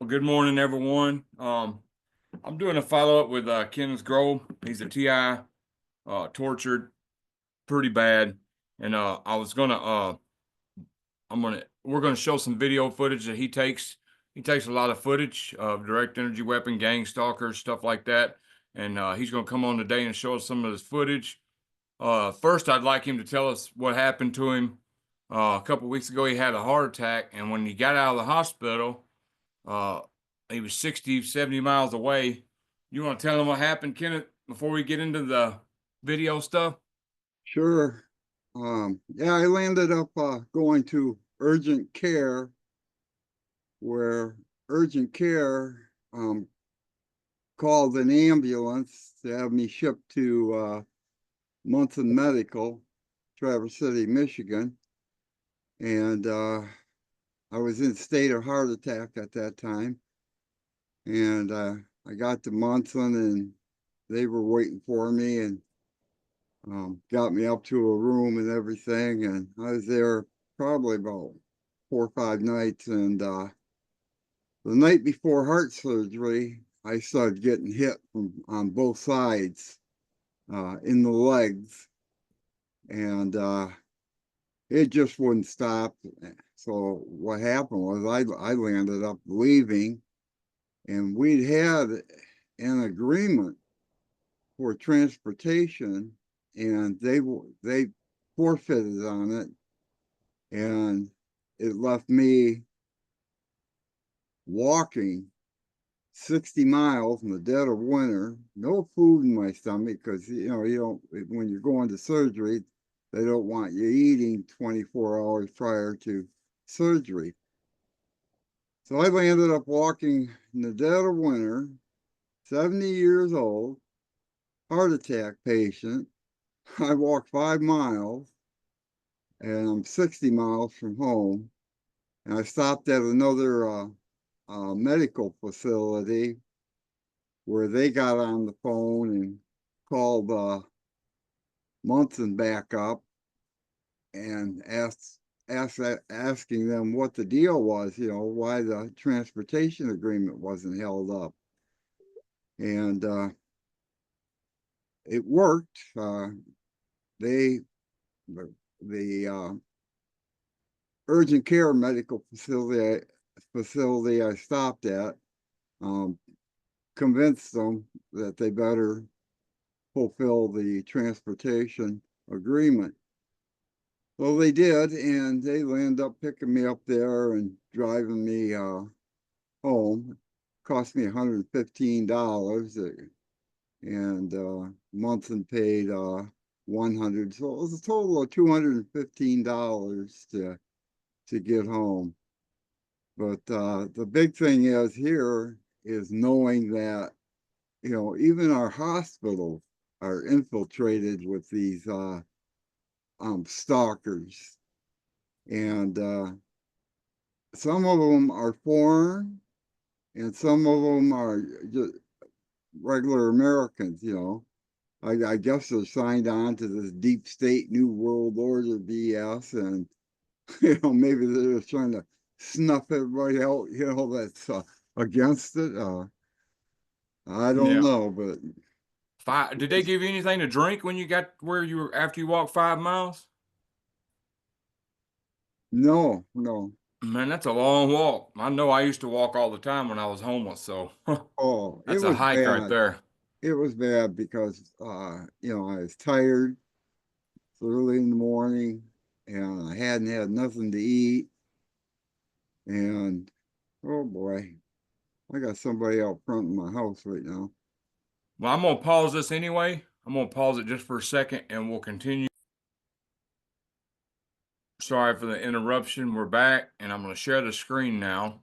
Well, good morning, everyone. I'm doing a follow-up with Kenneth Grove. He's a TI, tortured pretty bad, and we're gonna show some video footage that he takes. He takes a lot of footage of direct energy weapon, gang stalkers, stuff like that, and he's gonna come on today and show us some of his footage. First, I'd like him to tell us what happened to him. A couple weeks ago, he had a heart attack, and when he got out of the hospital, uh, he was 60, 70 miles away. You want to tell him what happened, Kenneth, before we get into the video stuff? Sure. Yeah, I landed up going to urgent care, where urgent care called an ambulance to have me shipped to Munson Medical, Traverse City, Michigan. And I was in state of heart attack at that time. And I got to Munson and they were waiting for me and got me up to a room and everything. And I was there probably about 4 or 5 nights. And the night before heart surgery, I started getting hit from on both sides in the legs. And it just wouldn't stop. So what happened was I landed up leaving, and we'd had an agreement for transportation, and they forfeited on it, and it left me walking 60 miles in the dead of winter, no food in my stomach, because you don't, when you're going to surgery, they don't want you eating 24 hours prior to surgery. So I ended up walking in the dead of winter, 70 years old, heart attack patient. I walked 5 miles, and I'm 60 miles from home. And I stopped at another medical facility where they got on the phone and called Munson back up and asking them what the deal was, why the transportation agreement wasn't held up. And it worked. The urgent care medical facility I stopped at convinced them that they better fulfill the transportation agreement. Well, they did, and they ended up picking me up there and driving me home. Cost me $115, and Munson paid $100. So it was a total of $215 to get home. But the big thing is here is knowing that, even our hospitals are infiltrated with these stalkers. And some of them are foreign and some of them are just regular Americans, I guess they're signed on to this deep state New World Order BS, and maybe they're just trying to snuff everybody out, that's against it. I don't Yeah. know, but Did they give you anything to drink when you got where you were after you walked 5 miles? no, no. Man, that's a long walk. I know I used to walk all the time when I was homeless, so Oh, it that's a was hike right bad. there. It was bad because I was tired. It's early in the morning, and I hadn't had nothing to eat. And oh boy, I got somebody out front of my house right now. Well, I'm gonna pause this anyway. I'm gonna pause it just for a second and we'll continue. Sorry for the interruption. We're back and I'm gonna share the screen now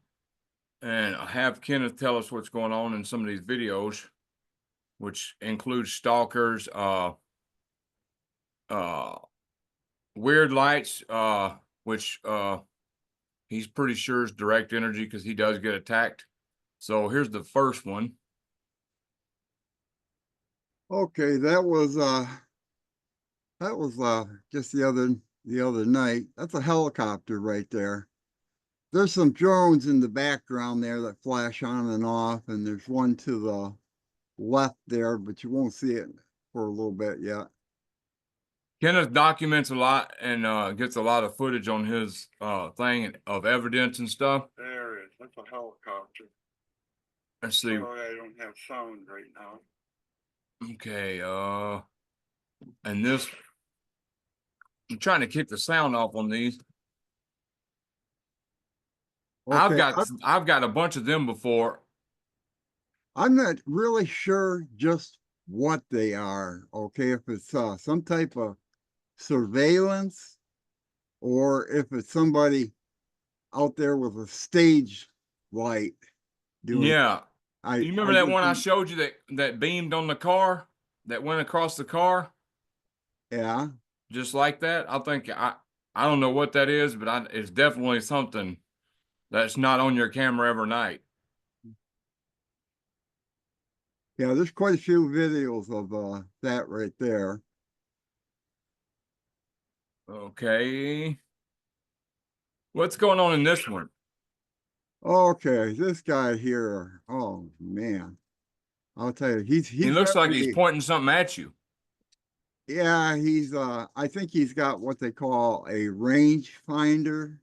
and I have Kenneth tell us what's going on in some of these videos, which includes stalkers, uh, weird lights, which he's pretty sure is direct energy because he does get attacked. So here's the first one. Okay, that was just the other night. That's a helicopter right there. there's some drones in the background there that flash on and off, and there's one to the left there, but you won't see it for a little bit yet. Kenneth documents a lot and gets a lot of footage on his thing of evidence and stuff. There it is. That's a helicopter. Let's see. Oh, I don't have sound right now. Okay, and this, I'm trying to kick the sound off on these. Okay, I've got a bunch of them before. I'm not really sure just what they are. Okay, if it's some type of surveillance or if it's somebody out there with a stage light doing. Yeah. I You remember that one I showed you that beamed on the car, that went across the car? Yeah. Just like that? I don't know what that is, but it's definitely something that's not on your camera every night. Yeah, there's quite a few videos of that right there. Okay. What's going on in this one? Okay, this guy here. Oh man. I'll tell you, he's He looks like he's definitely, pointing something at you. yeah, he's I think he's got what they call a range finder.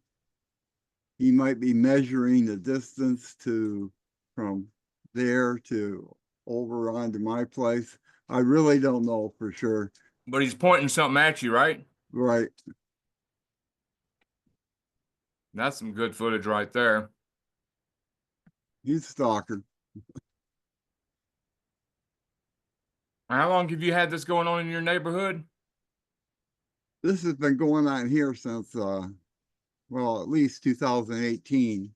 He might be measuring the distance from there to over onto my place. I really don't know for sure. But he's pointing something at you, right? Right. That's some good footage right there. He's a stalker. How long have you had this going on in your neighborhood? This has been going on here since well, at least 2018.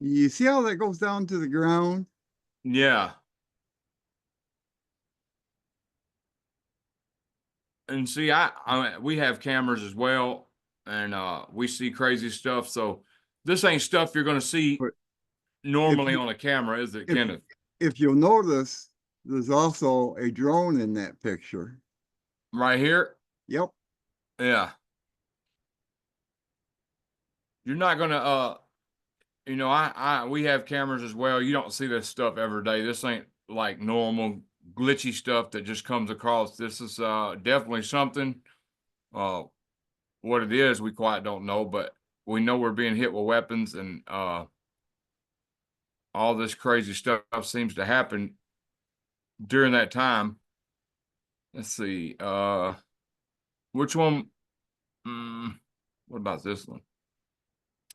You see how that goes down to the ground? Yeah. And see, I mean, we have cameras as well, and we see crazy stuff. So this ain't stuff you're going to see But if normally you on a camera, is it, if Kenneth? if you'll notice, there's also a drone in that picture. Right here? Yep. Yeah. You're not going to you know, we have cameras as well. You don't see this stuff every day. This ain't like normal glitchy stuff that just comes across. This is definitely something. Uh what it is, we quite don't know, but we know we're being hit with weapons, and all this crazy stuff seems to happen during that time. Let's see. Which one? What about this one?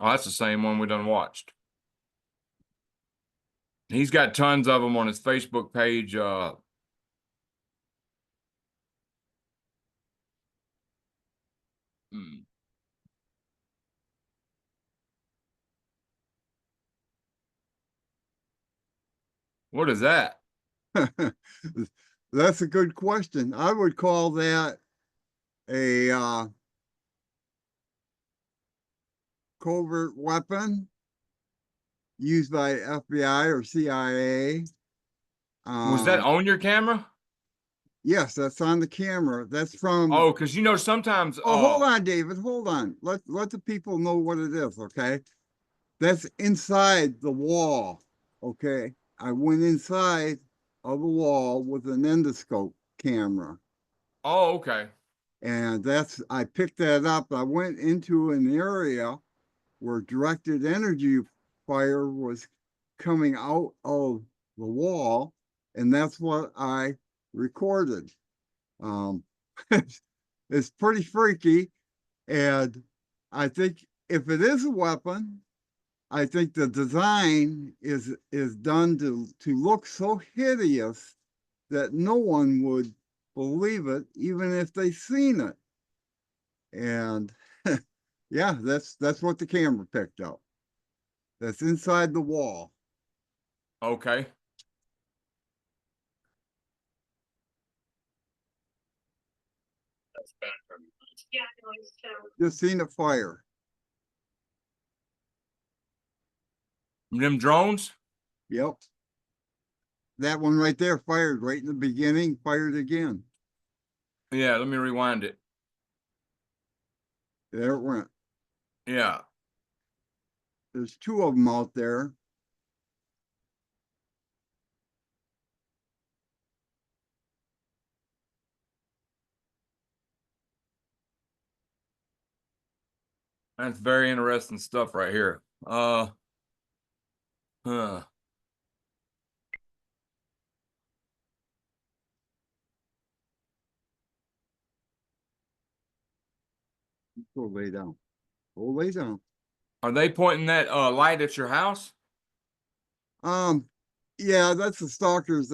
Oh, that's the same one we done watched. He's got tons of them on his Facebook page. Hmm, what is that? That's a good question. I would call that a covert weapon used by FBI or CIA. Was that on your camera? Yes, that's on the camera. That's from. Oh, because you know sometimes. Oh, hold on, David. Hold on. Let the people know what it is. Okay, that's inside the wall. Okay, I went inside of the wall with an endoscope camera. Oh, okay. And I picked that up. I went into an area where directed energy fire was coming out of the wall, and that's what I recorded. Um, it's pretty freaky, and I think if it is a weapon, I think the design is done to look so hideous that no one would believe it, even if they seen it. And yeah, that's what the camera picked up. That's inside the wall. Okay. Just seen it fire. Them drones? Yep. That one right there fired right in the beginning, fired again. Yeah, let me rewind it. There it went. Yeah. There's two of them out there. That's very interesting stuff right here. Huh. Go lay down. Go lay down. Are they pointing that light at your house? Um, yeah, that's the stalker's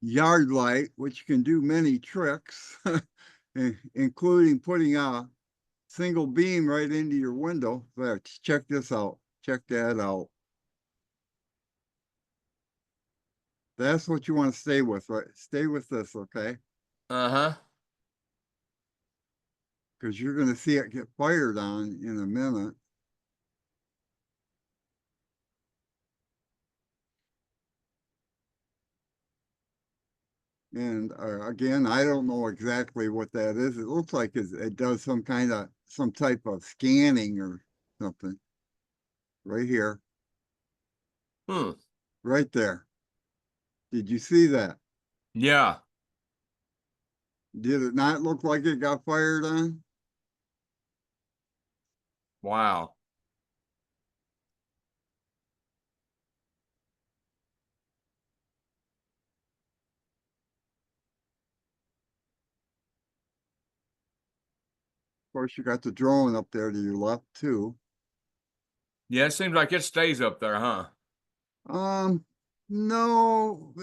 yard light, which can do many tricks, including putting a single beam right into your window. There, check this out. Check that out. That's what you want to stay with, right? Stay with this, okay? Uh-huh. Because you're going to see it get fired on in a minute. And again, I don't know exactly what that is. It looks like it does some type of scanning or something. Right here, Hmm. right there. Did you see that? Yeah. Did it not look like it got fired on? Wow. Of course, you got the drone up there to your left too. Yeah, it seems like it stays up there, huh? Um, no,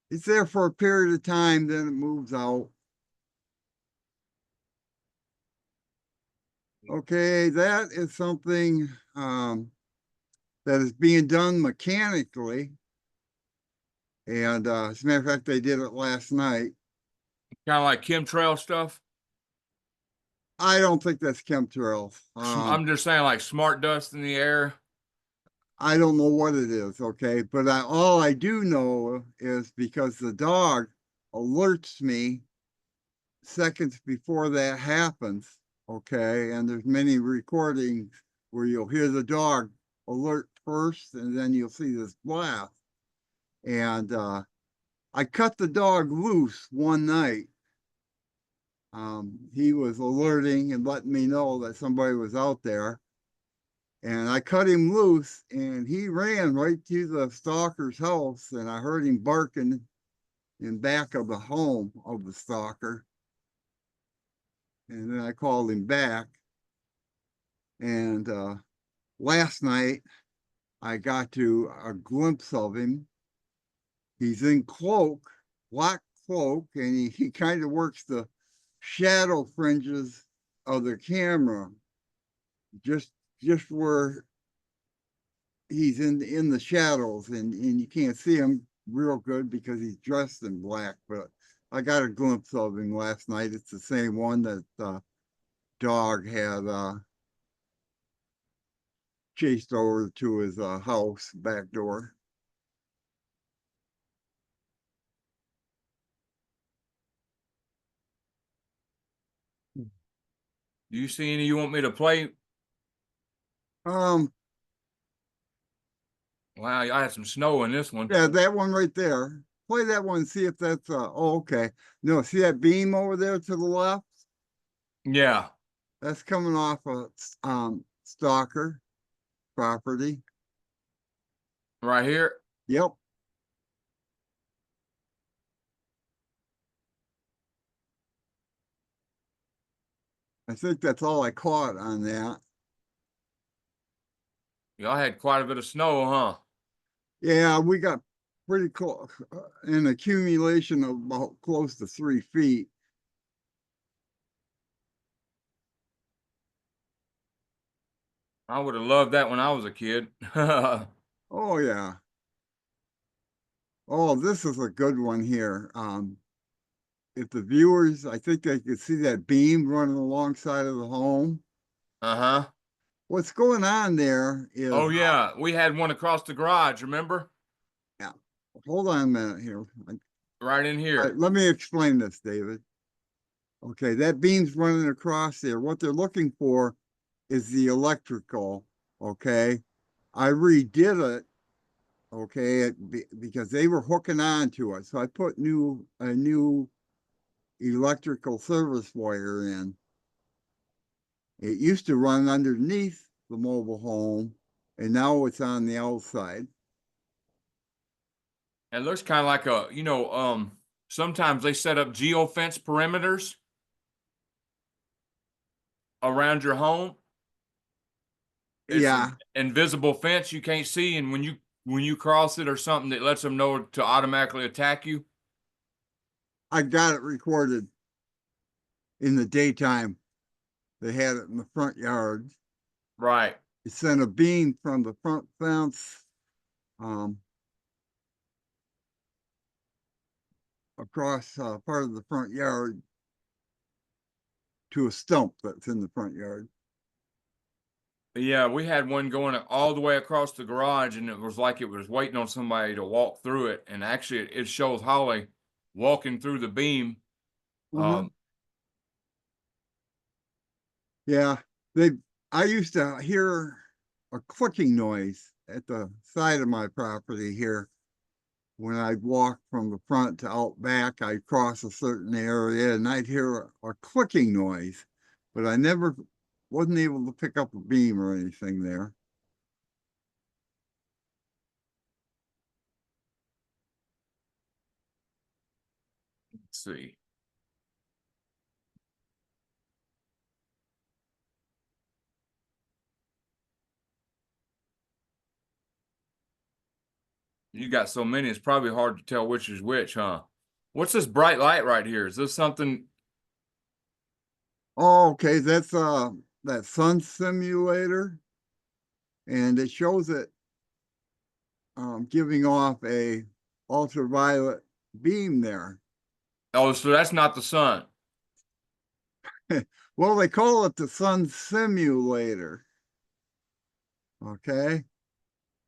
it's there for a period of time, then it moves out. Okay, that is something that is being done mechanically. And as a matter of fact, they did it last night. Kind of like chemtrail stuff. I don't think that's chemtrails. I'm just saying like smart dust in the air. I don't know what it is, okay? But all I do know is because the dog alerts me seconds before that happens, okay? And there's many recordings where you'll hear the dog alert first, and then you'll see this blast. And I cut the dog loose one night. He was alerting and letting me know that somebody was out there. And I cut him loose, and he ran right to the stalker's house, and I heard him barking in back of the home of the stalker. And then I called him back. And last night, I got to a glimpse of him. He's in cloak, black cloak, and he kind of works the shadow fringes of the camera, just where he's in the shadows, and you can't see him real good because he's dressed in black. But I got a glimpse of him last night. It's the same one that dog had chased over to his house back door. Do you see any you want me to play? Um, Wow, I had some snow in this one. yeah, that one right there. Play that one, see if that's oh, okay. No, see that beam over there to the left? Yeah. That's coming off of Stalker property. Right here. Yep. I think that's all I caught on that. Y'all had quite a bit of snow, huh? Yeah, we got pretty close, an accumulation of about close to 3 feet. I would have loved that when I was a kid. Oh yeah. Oh, this is a good one here. If the viewers, I think they could see that beam running alongside of the home. Uh-huh. What's going on there is, Oh yeah, we had one across the garage, remember? yeah, hold on a minute here. Right in here. Let me explain this, David. Okay, that beam's running across there. What they're looking for is the electrical. Okay. I redid it. Okay. Because they were hooking on to it. So I put a new electrical service wire in. It used to run underneath the mobile home, and now it's on the outside. It looks kind of like a, sometimes they set up geofence perimeters around your home. It's an Yeah, invisible fence you can't see, and when you cross it or something, that lets them know to automatically attack you. I got it recorded in the daytime. They had it in the front yard. Right. It sent a beam from the front fence um, across part of the front yard to a stump that's in the front yard. Yeah, we had one going all the way across the garage, and it was like it was waiting on somebody to walk through it. And actually, it shows Holly walking through the beam. Uh-huh. Um, Yeah, they. I used to hear a clicking noise at the side of my property here when I'd walk from the front to out back. I'd cross a certain area and I'd hear a clicking noise, but I never wasn't able to pick up a beam or anything there. let's see. You got so many, it's probably hard to tell which is which, huh? What's this bright light right here? Is this something? Oh, okay, that's that sun simulator, and it shows it giving off a ultraviolet beam there. Oh, so that's not the sun. Well, they call it the sun simulator, okay?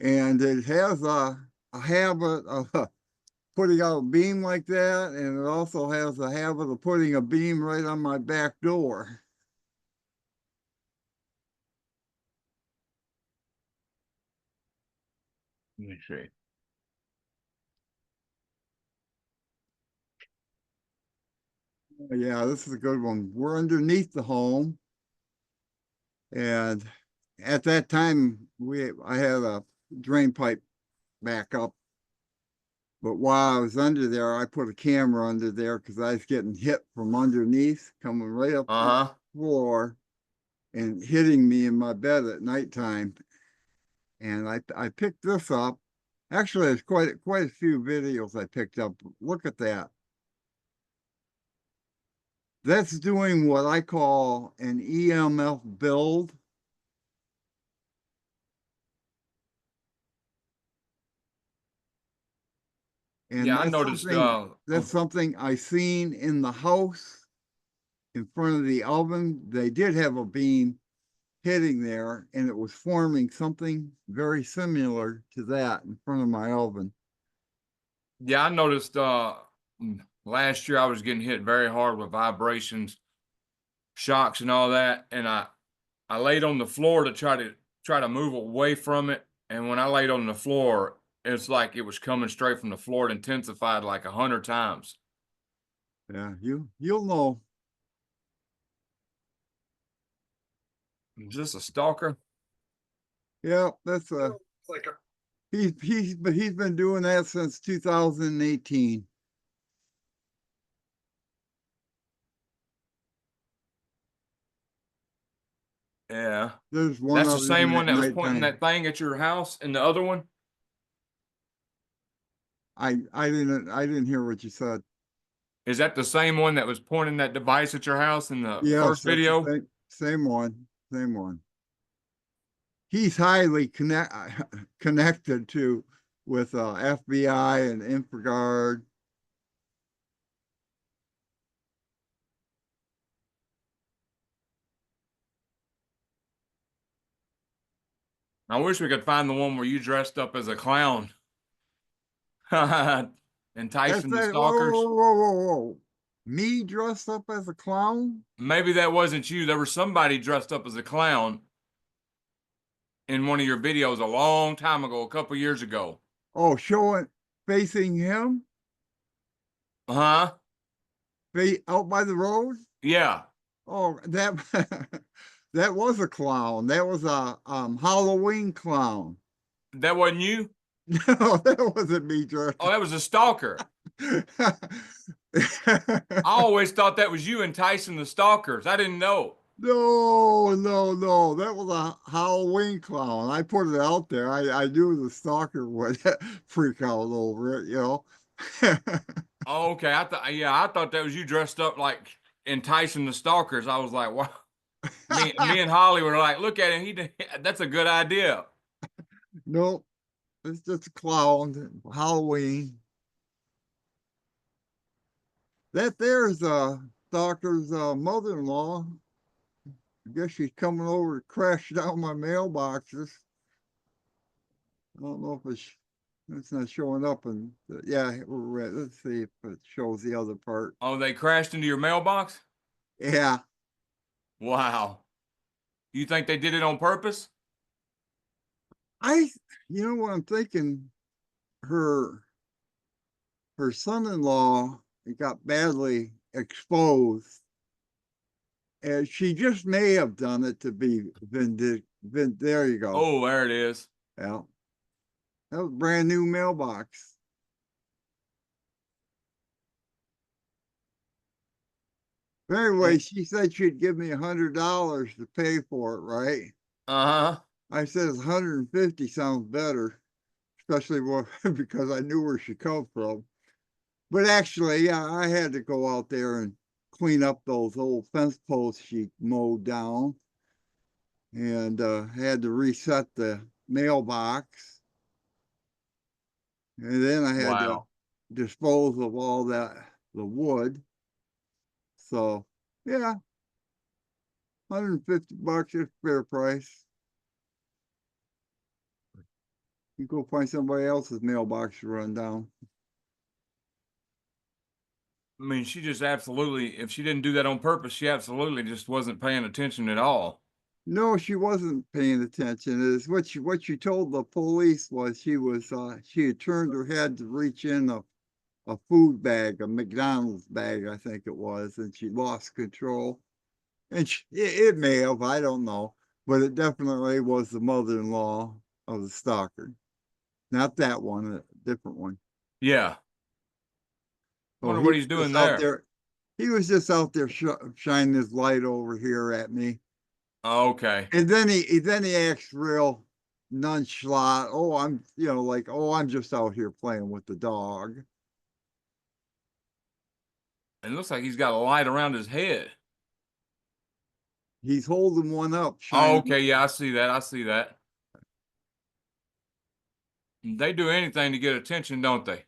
And it has a habit of putting out a beam like that, and it also has a habit of putting a beam right on my back door. Let me see. Yeah, this is a good one. We're underneath the home, and at that time, I had a drain pipe back up. But while I was under there, I put a camera under there because I was getting hit from underneath, coming right up the Uh-huh. floor and hitting me in my bed at nighttime. And I picked this up. Actually, there's quite a few videos I picked up. Look at that. That's doing what I call an EMF build. And Yeah, I noticed that's something I seen in the house in front of the oven. They did have a beam hitting there, and it was forming something very similar to that in front of my oven. yeah, I noticed last year I was getting hit very hard with vibrations, shocks and all that, and I laid on the floor to try to move away from it, and when I laid on the floor, it's like it was coming straight from the floor. It intensified like 100 times. Yeah, you'll know. Is this a stalker? Yeah, that's a Like a he's been doing that since 2018. Yeah. There's one That's the of them same one at that was pointing nighttime. that thing at your house and the other one? I didn't hear what you said. Is that the same one that was pointing that device at your house in the Yes, first that's the video? same one. Same one. He's highly connected to with FBI and InfraGard. I wish we could find the one where you dressed up as a clown. That's Enticing the that. Whoa, stalkers. whoa, whoa, whoa, whoa. Me dressed up as a clown? Maybe that wasn't you. There was somebody dressed up as a clown in one of your videos a long time ago, a couple years ago. Oh, showing facing him, Huh? out by the road. Yeah. Oh, that that was a clown. That was a Halloween clown. That wasn't you? No, that wasn't me, George. Oh, that was a stalker. I always thought that was you enticing the stalkers. I didn't know. No, no, no. That was a Halloween clown. I put it out there. I knew the stalker would freak out over it, you know. Oh, okay. I thought that was you dressed up like enticing the stalkers. I was like, wow. Me and Holly were like, look at him. That's a good idea. Nope, it's just a clown. Halloween. That there's stalker's mother-in-law. I guess she's coming over to crash down my mailboxes. I don't know if it's not showing up, and yeah, let's see if it shows the other part. Oh, they crashed into your mailbox? Yeah, Wow. You think they did it on purpose? I, you know what I'm thinking? Her her son-in-law got badly exposed, and she just may have done it to be vindictive. There you go. Oh, there it is. Yeah, that was a brand new mailbox. But anyway, Oh, she said she'd give me $100 to pay for it, right? uh-huh. I said 150 sounds better, especially because I knew where she come from. But actually, yeah, I had to go out there and clean up those old fence posts she mowed down, and had to reset the mailbox. And then I had to Wow. dispose of all the wood. So yeah, $150 is fair price. You go find somebody else's mailbox to run down. I mean, she just absolutely, if she didn't do that on purpose, she absolutely just wasn't paying attention at all. No, she wasn't paying attention. Is what you told the police was she had turned her head to reach in a food bag, a McDonald's bag, I think it was, and she lost control. And it may have, I don't know, but it definitely was the mother-in-law of the stalker. Not that one, a different one. Yeah. So Wonder he what was he's doing just out there. there. He was just out there shining his light over here at me. Okay. And then he acts real nonchalant. Oh, like, oh, I'm just out here playing with the dog. It looks like he's got a light around his head. He's holding one up, Oh, shining. okay. Yeah, I see that. I see that. They do anything to get attention, don't they?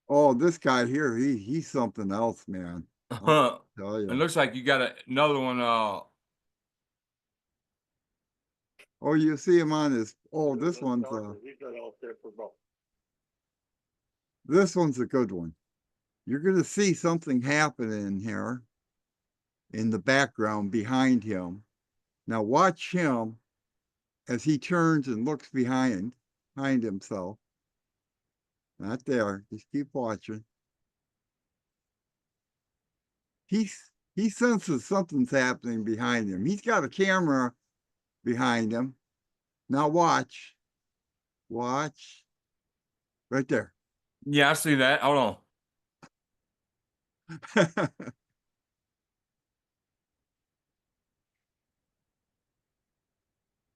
Oh, this guy here, he's something else, man. I'll tell It you. looks like you got another one. Oh, you see him on his. Oh, this one's a good one. You're gonna see something happen in here in the background behind him. Now watch him as he turns and looks behind himself. Not there. Just keep watching. He senses something's happening behind him. He's got a camera behind him. Now watch, right there. Yeah, I see that. Hold on.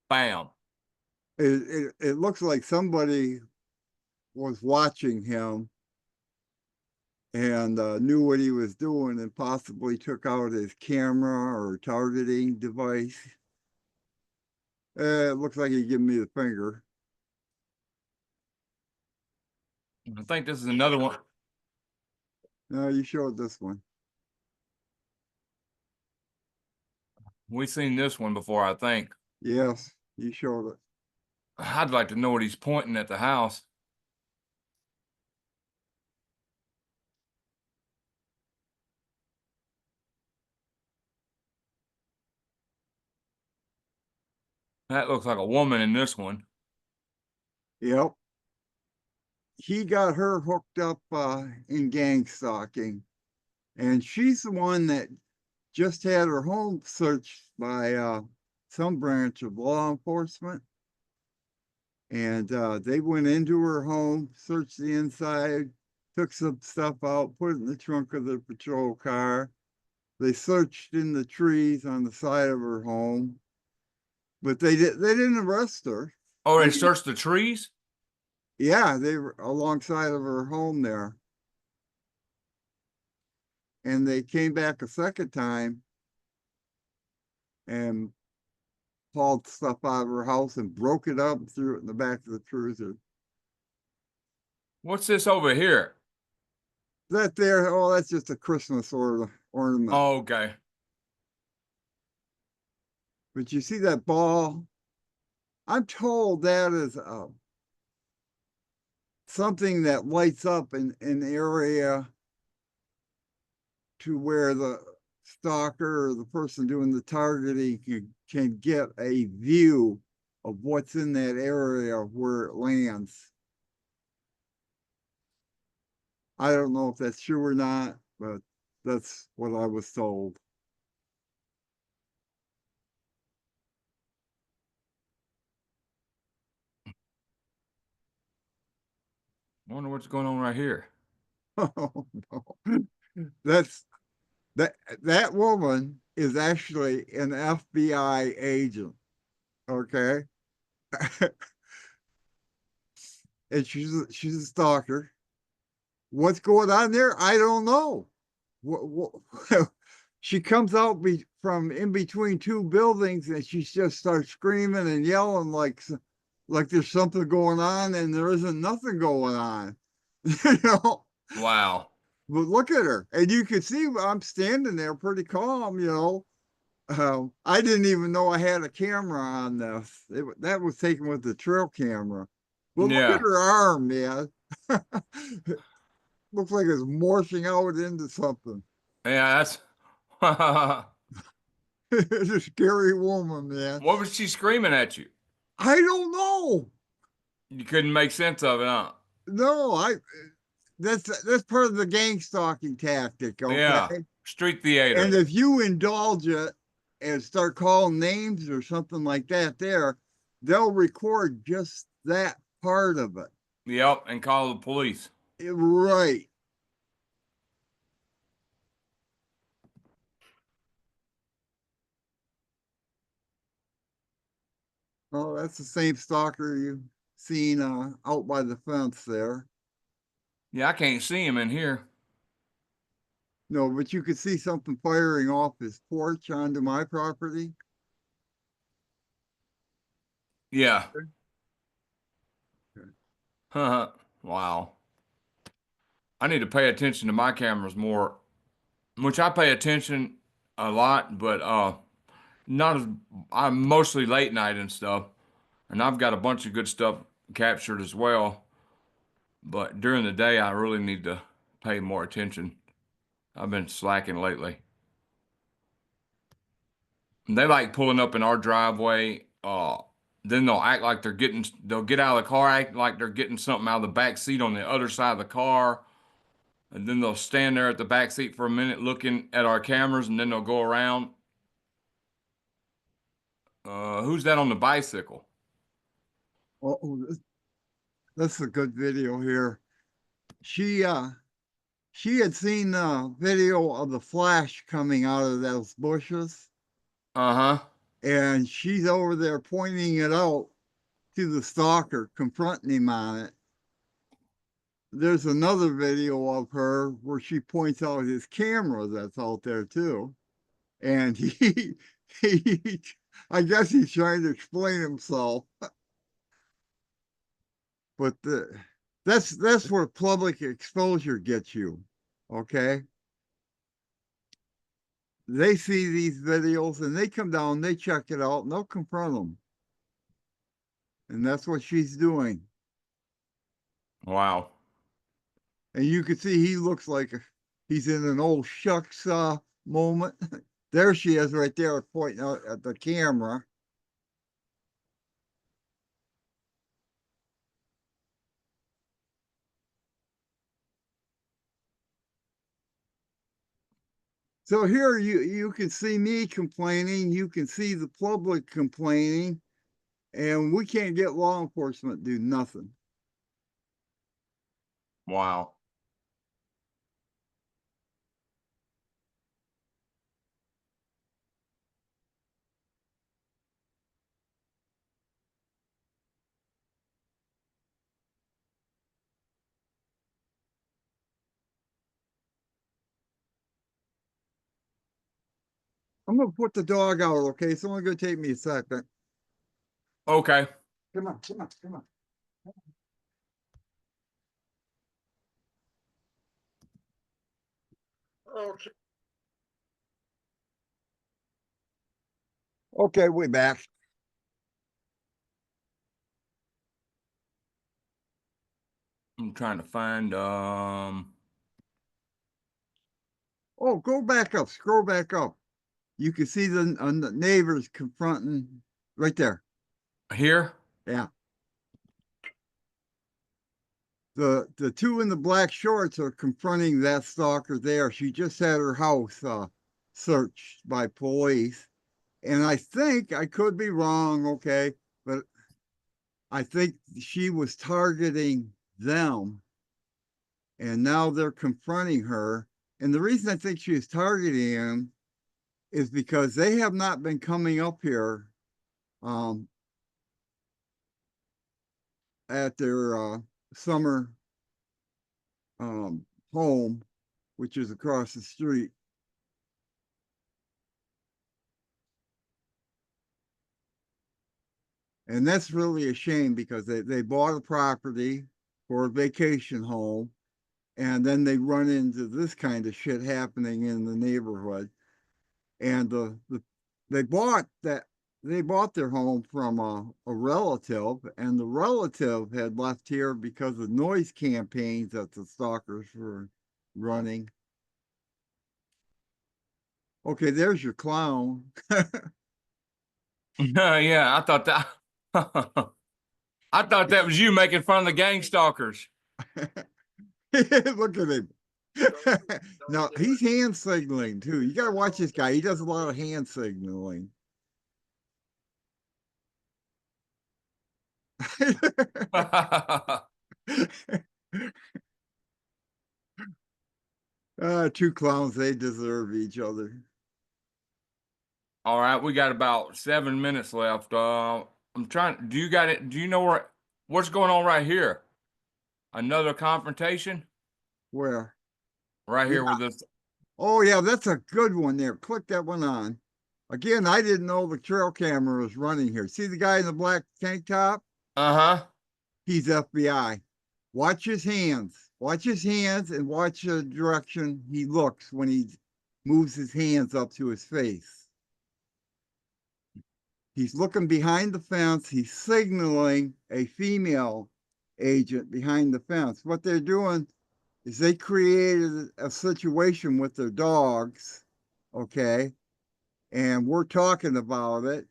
Bam. It looks like somebody was watching him and knew what he was doing and possibly took out his camera or targeting device. It looks like he gave me the finger. I think this is another one. No, you showed this one. We've seen this one before, I think. Yes, you showed it. I'd like to know what he's pointing at the house. That looks like a woman in this one. Yep. He got her hooked up in gang stalking. And she's the one that just had her home searched by some branch of law enforcement. And they went into her home, searched the inside, took some stuff out, put it in the trunk of the patrol car. They searched in the trees on the side of her home, but they didn't arrest her. Oh, I they mean, searched the trees? yeah, they were alongside of her home there. And they came back a second time and hauled stuff out of her house and broke it up and threw it in the back of the cruiser. What's this over here? That there, oh, that's just a Christmas ornament. Oh, okay. But you see that ball? I'm told that is something that lights up in an area to where the stalker or the person doing the targeting can get a view of what's in that area where it lands. I don't know if that's true or not, but that's what I was told. I wonder what's going on right here. Oh no. That's that woman is actually an FBI agent. Okay. And she's a stalker. What's going on there? I don't know. What she comes out from in between two buildings and she just starts screaming and yelling like there's something going on and there isn't nothing going on. You know, Wow. but look at her, and you can see I'm standing there pretty calm. I didn't even know I had a camera on this. That was taken with the trail camera. But look at Yeah. her arm, man. Looks like it's morphing out into something. Yeah, that's what It's a scary woman, man. was she screaming at you? I don't know. You couldn't make sense of it, huh? No, that's part of the gang stalking tactic, okay? Yeah. Street And theater. if you indulge it and start calling names or something like that, they'll record just that part of it. Yep, and call the police. Right. Oh, that's the same stalker you've seen out by the fence there. Yeah, I can't see him in here. No, but you could see something firing off his porch onto my property. Yeah. Wow. I need to pay attention to my cameras more, which I pay attention a lot, but not as I'm mostly late night and stuff, and I've got a bunch of good stuff captured as well. But during the day, I really need to pay more attention. I've been slacking lately. And they like pulling up in our driveway. Then they'll get out of the car, act like they're getting something out of the back seat on the other side of the car. And then they'll stand there at the back seat for a minute looking at our cameras, and then they'll go around. Who's that on the bicycle? Oh, that's a good video here. She she had seen the video of the flash coming out of those bushes, Uh-huh. and she's over there pointing it out to the stalker, confronting him on it. There's another video of her where she points out his camera that's out there too. And he I guess he's trying to explain himself, but that's where public exposure gets you. Okay. They see these videos and they come down, they check it out, and they'll confront them. And that's what she's doing. Wow. And you can see he looks like he's in an old shucks moment. There she is right there pointing out at the camera. So here you can see me complaining, you can see the public complaining, and we can't get law enforcement to do nothing. Wow. I'm gonna put the dog out, okay? It's only gonna take me a second. Okay. Come on, come on, come on. Okay. Okay, we back. I'm trying to find Oh, go back up, scroll back up. You can see the neighbors confronting right there. here. Yeah. The two in the black shorts are confronting that stalker there. She just had her house searched by police. And I think I could be wrong, okay, but I think she was targeting them and now they're confronting her. And the reason I think she was targeting them is because they have not been coming up here um, at their summer um, home, which is across the street. And that's really a shame because they bought a property for a vacation home and then they run into this kind of shit happening in the neighborhood. And they bought that they bought their home from a relative, and the relative had left here because of noise campaigns that the stalkers were running. Okay, there's your clown. Yeah, I thought that I thought that was you making fun of the gang stalkers. Look at him. No, he's hand signaling too. You gotta watch this guy. He does a lot of hand signaling. Two clowns, they deserve each other. All right, we got about 7 minutes left. I'm trying. Do you got it? Do you know what's going on right here? Another confrontation Where? right Yeah. here with this. Oh, yeah, that's a good one there. Click that one on. Again, I didn't know the trail camera was running here. See the guy in the black tank top? Uh-huh. He's FBI. Watch his hands. Watch his hands and watch the direction he looks when he moves his hands up to his face. He's looking behind the fence. He's signaling a female agent behind the fence. What they're doing is they created a situation with their dogs, okay? And we're talking about it.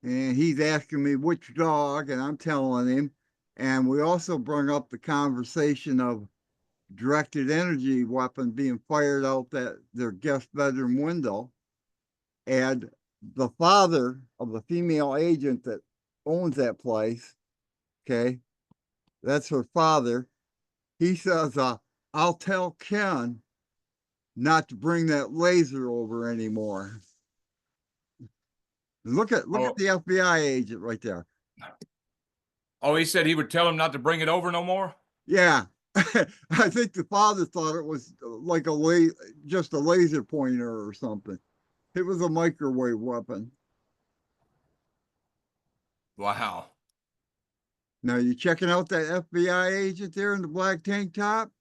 And he's asking me which dog, and I'm telling him. And we also bring up the conversation of directed energy weapon being fired out that their guest bedroom window. And the father of the female agent that owns that place, okay, that's her father. He says, I'll tell Ken not to bring that laser over anymore. Look at Oh, the FBI agent right there. oh, he said he would tell him not to bring it over no more. Yeah. I think the father thought it was like just a laser pointer or something. It was a microwave weapon. Wow. Now you checking out that FBI agent there in the black tank top?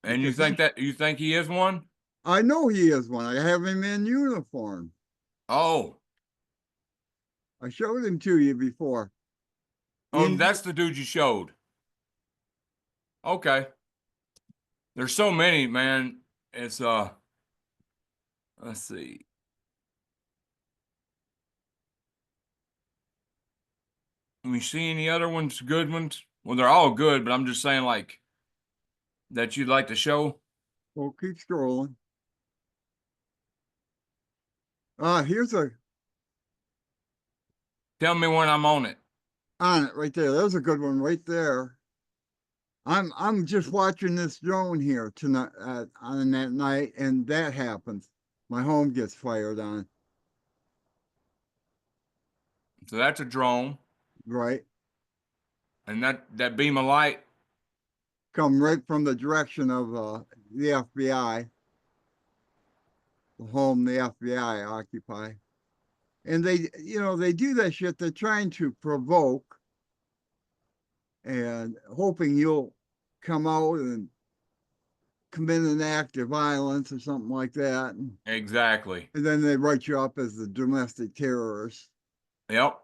And you Because think that you think he is one? I know he is one. I have him in uniform. Oh, I showed him to you before. oh, In that's the dude you showed. Okay. There's so many, man. It's let's see. Let me see any other ones, good ones. Well, they're all good, but I'm just saying like that you'd like to show. Well, keep scrolling. Here's a Tell me when I'm on it. on it right there. There's a good one right there. I'm just watching this drone here tonight on that night, and that happens. My home gets fired on, So that's a drone, right? and that beam of light. Come right from the direction of the FBI, the home the FBI occupy. And they do that shit. They're trying to provoke and hoping you'll come out and commit an act of violence or something like that. And Exactly. then they write you up as the domestic terrorist. Yep.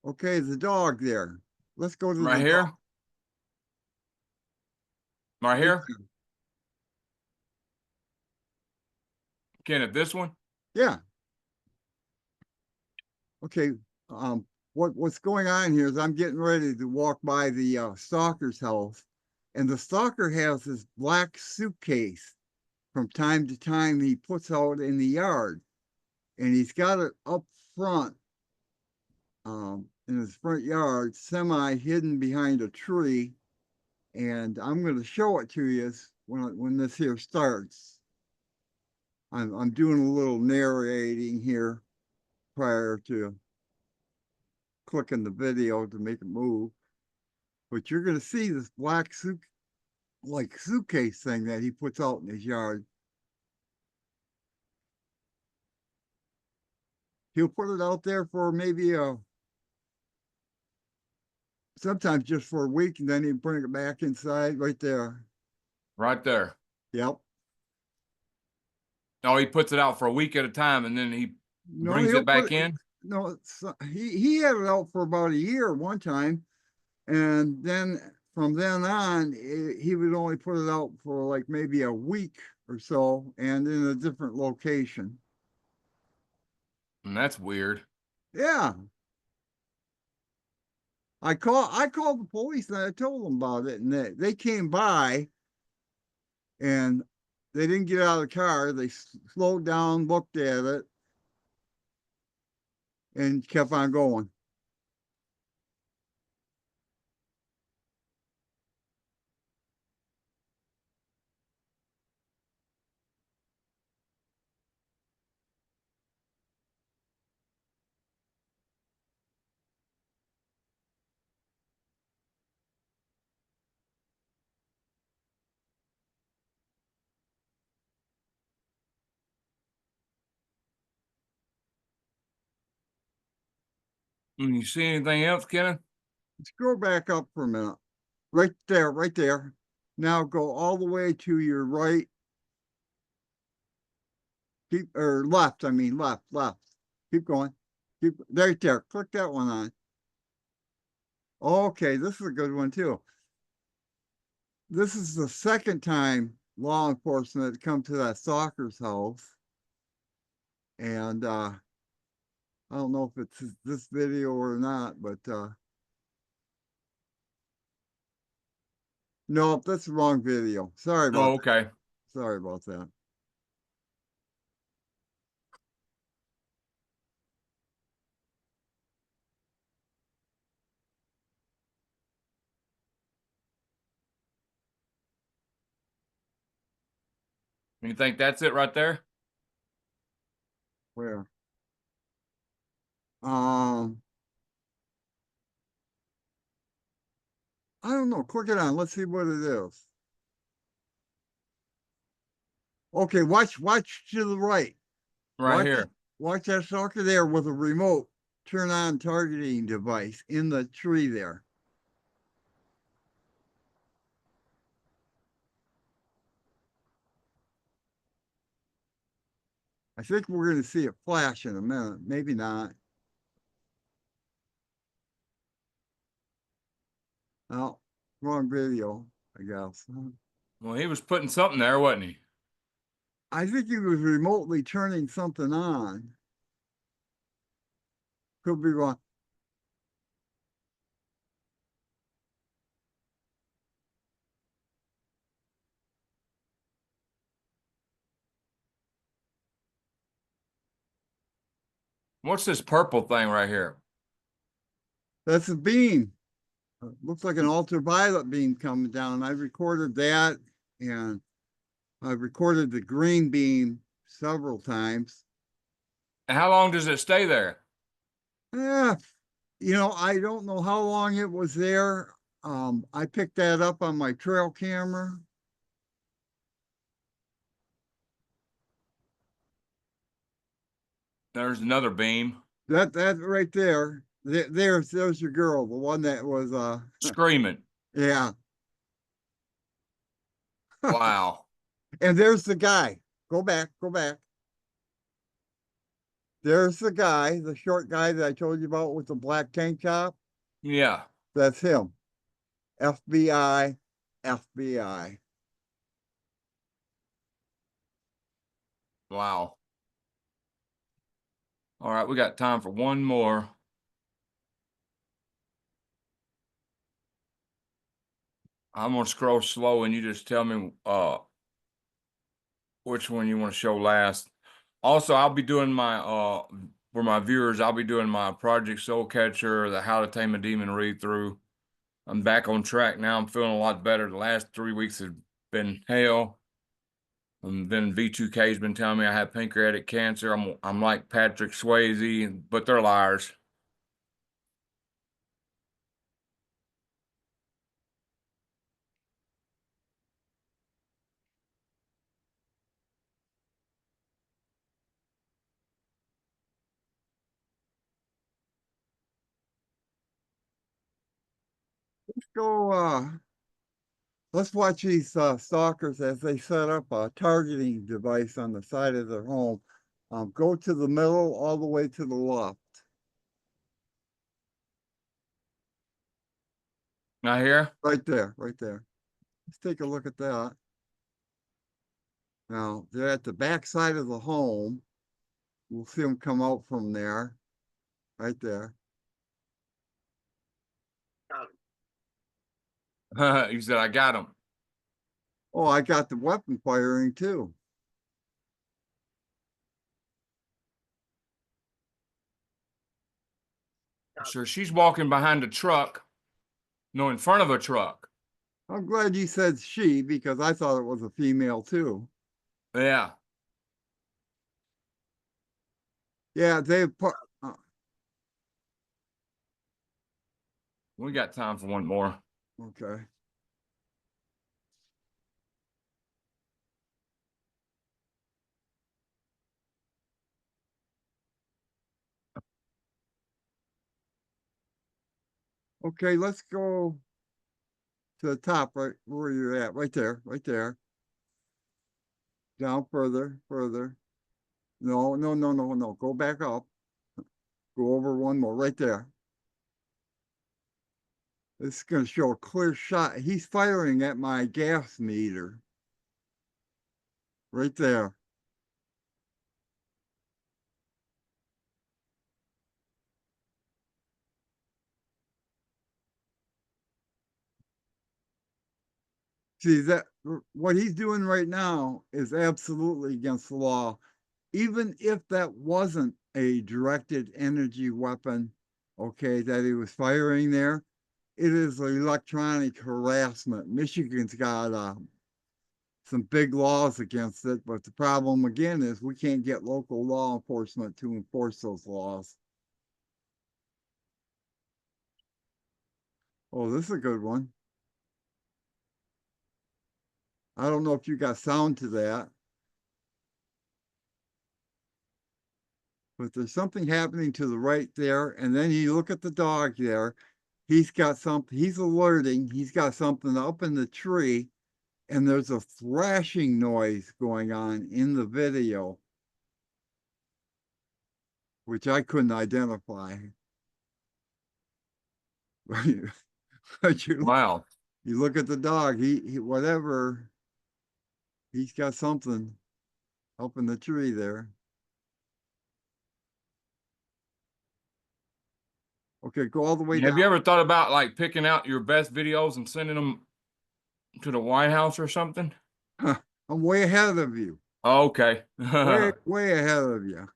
Okay, the dog there. Let's go to Right the dog. here. Right Right here. there. Kenneth, this one. Yeah. Okay. Um, what's going on here is I'm getting ready to walk by the stalker's house, and the stalker has this black suitcase from time to time he puts out in the yard, and he's got it up front in his front yard, semi hidden behind a tree. And I'm going to show it to you when this here starts. I'm doing a little narrating here prior to clicking the video to make it move. But you're going to see this black suitcase thing that he puts out in his yard. He'll put it out there for maybe sometimes just for a week, and then he'll bring it back inside right there. Right there. Yep. Oh, he puts it out for a week at a time, and then he No, brings he'll it put back it. in. No, he had it out for about a year one time, and then from then on, he would only put it out for like maybe a week or so, and in a different location. And that's weird. Yeah, I called the police and I told them about it, and they came by and they didn't get out of the car. They slowed down, looked at it, and kept on going. And you see anything else, Kenneth? Scroll back up for a minute. Right there, right there. Now go all the way to your right. Keep or left, I mean left. Keep going. Keep right there. Click that one on. Okay, this is a good one too. This is the second time law enforcement had come to that stalker's house. And I don't know if it's this video or not, but no, that's the wrong video. Sorry about Oh, that. okay. Sorry about that. You think that's it right there? Where? Um, I don't know. Click it on. Let's see what it is. Okay, watch to the right. Right Watch here. watch that stalker there with a remote turn on targeting device in the tree there. I think we're going to see it flash in a minute. Maybe not. Oh, wrong video, I guess. Well, he was putting something there, wasn't he? I think he was remotely turning something on. Could be wrong. What's this purple thing right here? That's a beam. Looks like an ultraviolet beam coming down. I recorded that, and I recorded the green beam several times. And how long does it stay there? Yeah, I don't know how long it was there. I picked that up on my trail camera. There's another beam. That right there. There's your girl, the one that was Screaming. yeah. Wow. And there's the guy. Go back, go back. There's the guy, the short guy that I told you about with the black tank top. Yeah. That's him. FBI, FBI. Wow. All right, we got time for one more. I'm gonna scroll slow and you just tell me which one you want to show last. Also, I'll be doing my for my viewers, I'll be doing my Project Soul Catcher, the How to Tame a Demon read through. I'm back on track now. I'm feeling a lot better. The last 3 weeks have been hell. And then V2K's been telling me I have pancreatic cancer. I'm like Patrick Swayze, but they're liars. Go let's watch these stalkers as they set up a targeting device on the side of their home. Go to the middle all the way to the left. Not here? Right there, right there. Let's take a look at that. Now, they're at the back side of the home. We'll see them come out from there, right there. You said I got him. Oh, I got the weapon firing too. Sure, she's walking behind a truck. No, in front of a truck. I'm glad you said she because I thought it was a female too. Yeah. Yeah, We got time for one more. okay. Okay, let's go to the top, right where you're at, right there, right there. Down further, further. No, no, no, no, no. Go back up. Go over one more, right there. This is going to show a clear shot. He's firing at my gas meter. Right there. See that what he's doing right now is absolutely against the law. Even if that wasn't a directed energy weapon, okay, that he was firing there, it is electronic harassment. Michigan's got some big laws against it, but the problem again is we can't get local law enforcement to enforce those laws. Oh, this is a good one. I don't know if you got sound to that, but there's something happening to the right there. And then you look at the dog there. He's got something, he's alerting, he's got something up in the tree, and there's a thrashing noise going on in the video, which I couldn't identify. But Wow. you look at the dog, he whatever, he's got something up in the tree there. Okay, go all the way Have down. you ever thought about like picking out your best videos and sending them to the White House or something? I'm way ahead of you. Oh, okay. Way, way ahead of you.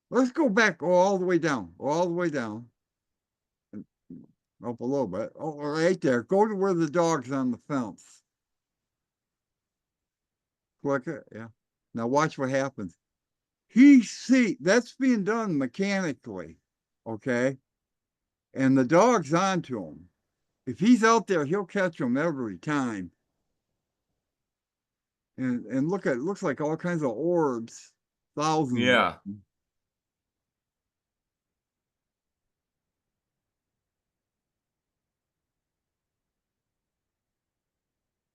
let's go back all the way down, all the way down. And up a little bit. Oh, right there. Go to where the dog's on the fence. Click it. Yeah. Now watch what happens. That's being done mechanically. Okay. And the dog's onto him. If he's out there, he'll catch him every time. And look at it looks like all kinds of orbs, thousands of Yeah. them.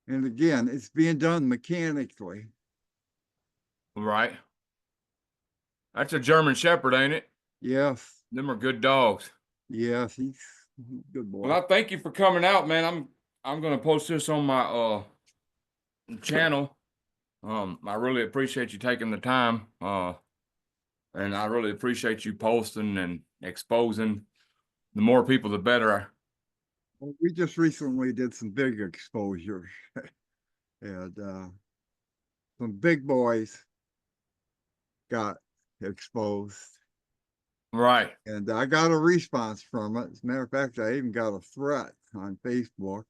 And again, it's being done mechanically. Right. That's a German Shepherd, ain't it? Yes, Them are good dogs. yes, he's a good Well, boy. I thank you for coming out, man. I'm gonna post this on my channel. I really appreciate you taking the time. And I really appreciate you posting and exposing. The more people, the better. Well, we just recently did some big exposure, and some big boys got exposed. Right. And I got a response from it. As a matter of fact, I even got a threat on Facebook.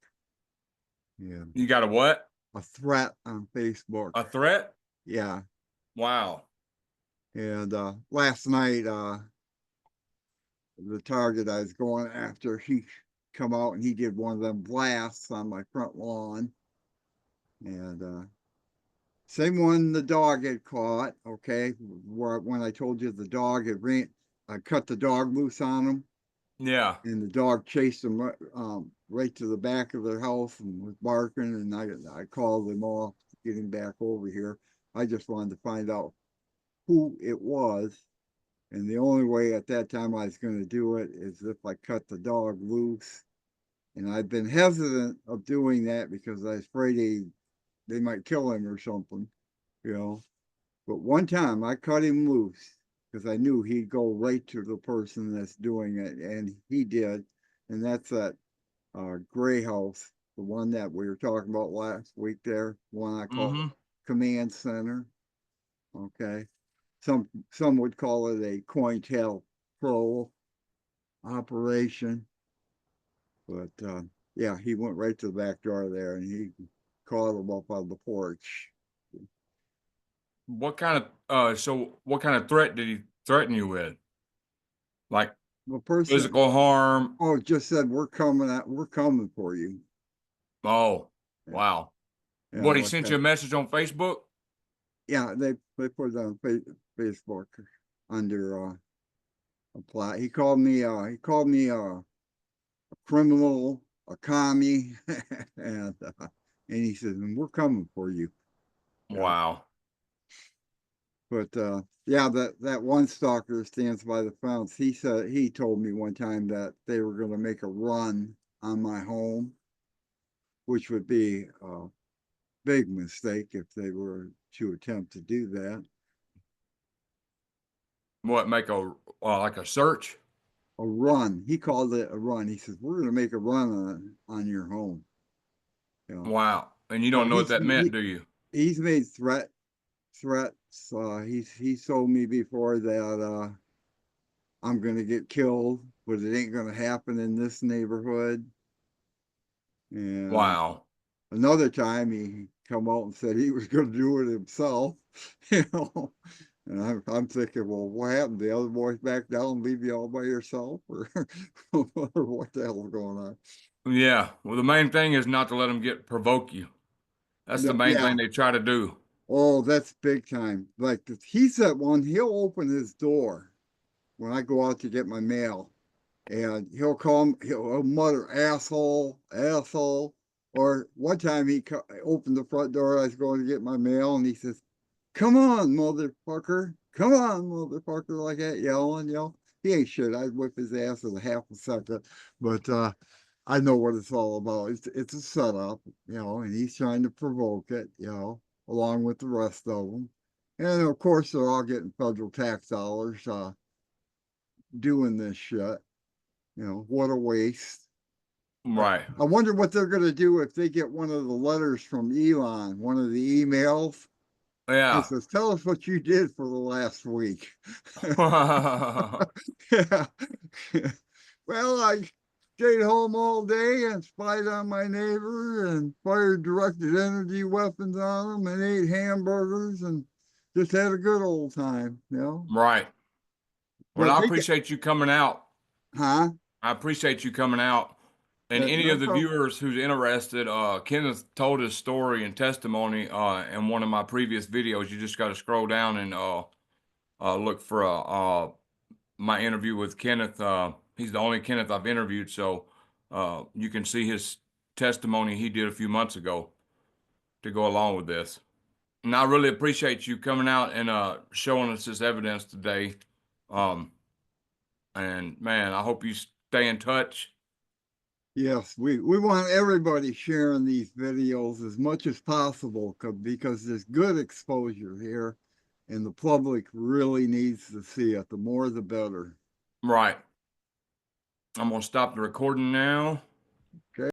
Yeah, You got a what? a threat on Facebook. A threat? Yeah. Wow. And last night, the target I was going after, he come out and he did one of them blasts on my front lawn. And same one the dog had caught, okay, where when I told you the dog had ran, I cut the dog loose on him, Yeah. and the dog chased him right to the back of their house and was barking, and I called him off to get him back over here. I just wanted to find out who it was, and the only way at that time I was going to do it is if I cut the dog loose. And I've been hesitant of doing that because I was afraid they might kill him or something, you know. But one time I cut him loose because I knew he'd go right to the person that's doing it, and he did. And that's that gray house, the one that we were talking about last week there, the one I call Mm-hmm. command center. Okay. Some would call it a COINTELPRO operation. But yeah, he went right to the back door there and he caught him up on the porch. What kind of threat did he threaten you with? Like The person, physical harm? oh, just said, we're coming for you. Oh, Yeah, wow. yeah, What, he like sent you that. a message on Facebook? Yeah, they put it on Facebook under apply. He called me a criminal, a commie, and he says, and we're coming for you. Yeah. Wow. But yeah, that one stalker stands by the fence. He told me one time that they were going to make a run on my home, which would be a big mistake if they were to attempt to do that. What, make a like a search? A run. He called it a run. He says, we're going to make a run on your home. You know. Wow. And you So don't know what that meant, do you? he's made threats. He's told me before that I'm going to get killed, but it ain't going to happen in this neighborhood. And Wow. another time he come out and said he was going to do it himself, you know. And I'm thinking, well, what happened? The other boys back down and leave you all by yourself, or, or what the hell is going on? Yeah. Well, the main thing is not to let them provoke you. That's the No, main thing yeah. they try to do. Oh, that's big time. Like he's that one. He'll open his door when I go out to get my mail, and he'll mutter asshole, asshole. Or one time he opened the front door, I was going to get my mail, and he says, come on, motherfucker, come on, motherfucker, like that, yell. He ain't shit. I'd whip his ass in a half a second. But I know what it's all about. It's a setup, and he's trying to provoke it, along with the rest of them. And of course they're all getting federal tax dollars doing this shit. What a waste. Right. I wonder what they're going to do if they get one of the letters from Elon, one of the emails. He Yeah. says, tell us what you did for the last week. Yeah. Well, I stayed home all day and spied on my neighbor and fired directed energy weapons on them and ate hamburgers and just had a good old time, you know. Right. Well, But I they get, appreciate you coming out. huh? I appreciate you coming out. And any No of the problem. viewers who's interested, Kenneth told his story and testimony in one of my previous videos. You just got to scroll down and look for my interview with Kenneth. He's the only Kenneth I've interviewed, so you can see his testimony he did a few months ago to go along with this. And I really appreciate you coming out and showing us this evidence today. Um, and man, I hope you stay in touch. Yes, we want everybody sharing these videos as much as possible because there's good exposure here and the public really needs to see it. The more, the better. Right. I'm gonna stop the recording now.